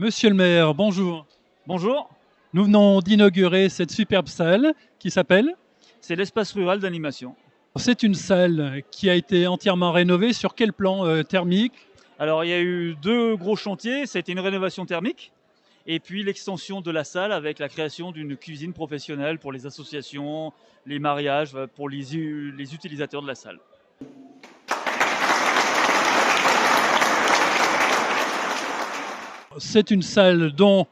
Monsieur le maire, bonjour. Bonjour, Nous venons d'inaugurer cette superbe salle qui s'appelle. c'est l'espace rural d'animation. C'est une salle qui a été entièrement rénovée. Sur quel plan thermique? Alors il y a eu deux gros chantiers, c'était une rénovation thermique et puis l'extension de la salle avec la création d'une cuisine professionnelle pour les associations, les mariages, pour les utilisateurs de la salle. C'est une salle dont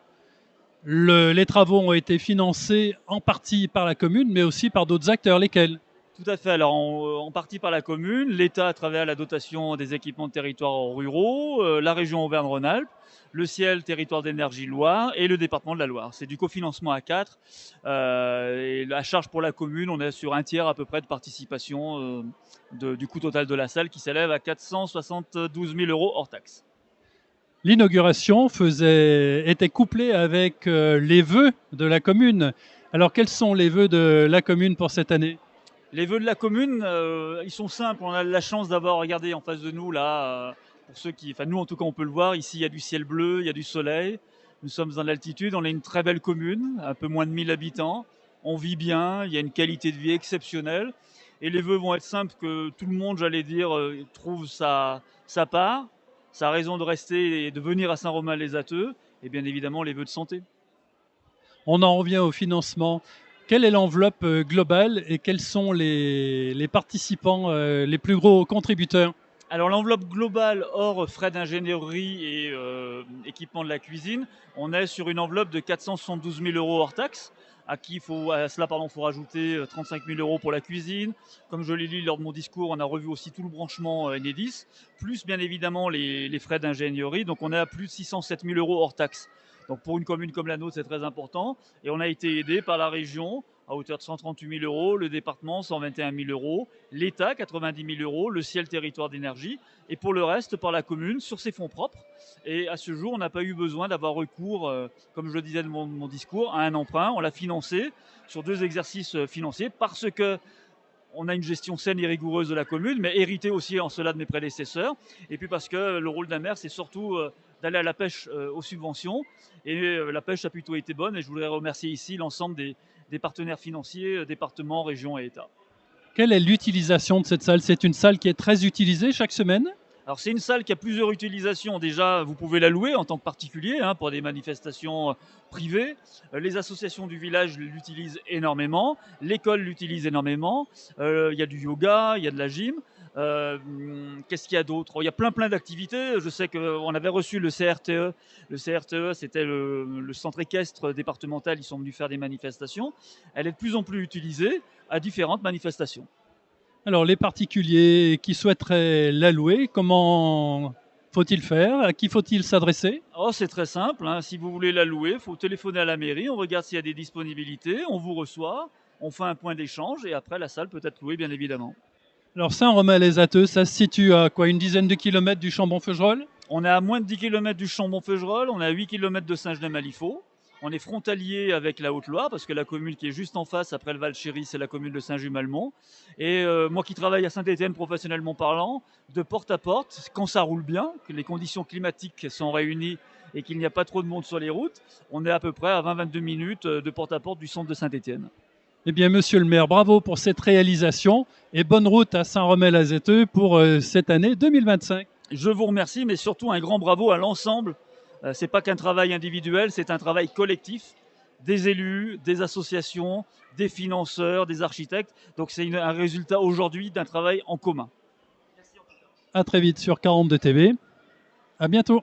les travaux ont été financés en partie par la commune, mais aussi par d'autres acteurs. Lesquels? Tout à fait, alors en partie par la commune, l'État à travers la dotation des équipements de territoires ruraux, la région Auvergne-Rhône-Alpes, le ciel territoire d'énergie Loire et le département de la Loire. C'est du cofinancement à 4 et la charge pour la commune, on est sur un tiers à peu près de participation du coût total de la salle qui s'élève à 472 000 euros hors taxe. L'inauguration était couplée avec les vœux de la commune. Alors quels sont les vœux de la commune pour cette année? Les vœux de la commune, ils sont simples. On a la chance d'avoir, regardé en face de nous, là, pour ceux qui, enfin nous en tout cas on peut le voir, ici il y a du ciel bleu, il y a du soleil. Nous sommes en altitude, on est une très belle commune, un peu moins de 1000 habitants. On vit bien, il y a une qualité de vie exceptionnelle. Et les vœux vont être simples, que tout le monde, j'allais dire, trouve sa part, sa raison de rester et de venir à Saint-Romain-les-Ateux, et bien évidemment les vœux de santé. On en revient au financement. Quelle est l'enveloppe globale et quels sont les participants, les plus gros contributeurs? Alors l'enveloppe globale hors frais d'ingénierie et équipement de la cuisine, on est sur une enveloppe de 472 000 euros hors taxe. À cela, faut rajouter 35 000 euros pour la cuisine. Comme je l'ai dit lors de mon discours, on a revu aussi tout le branchement Enedis, plus bien évidemment les frais d'ingénierie. Donc on est à plus de 607 000 euros hors taxe. Donc pour une commune comme la nôtre, c'est très important. Et on a été aidé par la région à hauteur de 138 000 euros, le département 121 000 euros, l'État 90 000 euros, le ciel territoire d'énergie, et pour le reste par la commune sur ses fonds propres. Et à ce jour, on n'a pas eu besoin d'avoir recours, comme je le disais de mon discours, à un emprunt. On l'a financé sur 2 exercices financiers parce que on a une gestion saine et rigoureuse de la commune, mais héritée aussi en cela de mes prédécesseurs. Et puis parce que le rôle d'un maire, c'est surtout d'aller à la pêche aux subventions. Et la pêche a plutôt été bonne. Et je voudrais remercier ici l'ensemble des partenaires financiers, départements, régions et États. Quelle est l'utilisation de cette salle? C'est une salle qui est très utilisée chaque semaine? Alors c'est une salle qui a plusieurs utilisations. Déjà, vous pouvez la louer en tant que particulier pour des manifestations privées. Les associations du village l'utilisent énormément. L'école l'utilise énormément. Il y a du yoga, il y a de la gym. Qu'est-ce qu'il y a d'autre? Il y a plein d'activités. Je sais qu'on avait reçu le CRTE. Le CRTE, c'était le centre équestre départemental. Ils sont venus faire des manifestations. Elle est de plus en plus utilisée à différentes manifestations. Alors les particuliers qui souhaiteraient la louer, comment faut-il faire? À qui faut-il s'adresser? Oh, c'est très simple. Si vous voulez la louer, il faut téléphoner à la mairie. On regarde s'il y a des disponibilités. On vous reçoit. On fait un point d'échange et après, la salle peut être louée, bien évidemment. Alors Saint-Romain-les-Ateux, ça se situe à quoi, une dizaine de kilomètres du Chambon-Feugerolles? On est à moins de 10 km du Chambon-Feugerolles. On est à 8 km de Saint-Genès-Malifaux. On est frontalier avec la Haute-Loire parce que la commune qui est juste en face après le Val-Chéry, c'est la commune de Saint-Just-Malmont. Et moi qui travaille à Saint-Étienne professionnellement parlant, de porte à porte, quand ça roule bien, que les conditions climatiques sont réunies et qu'il n'y a pas trop de monde sur les routes, on est à peu près à 20-22 minutes de porte à porte du centre de Saint-Étienne. Eh bien, monsieur le maire, bravo pour cette réalisation et bonne route à Saint-Romain-les-Ateux pour cette année 2025. Je vous remercie, mais surtout un grand bravo à l'ensemble. Ce n'est pas qu'un travail individuel, c'est un travail collectif des élus, des associations, des financeurs, des architectes. Donc c'est un résultat aujourd'hui d'un travail en commun. À très vite sur 42 TV. À bientôt.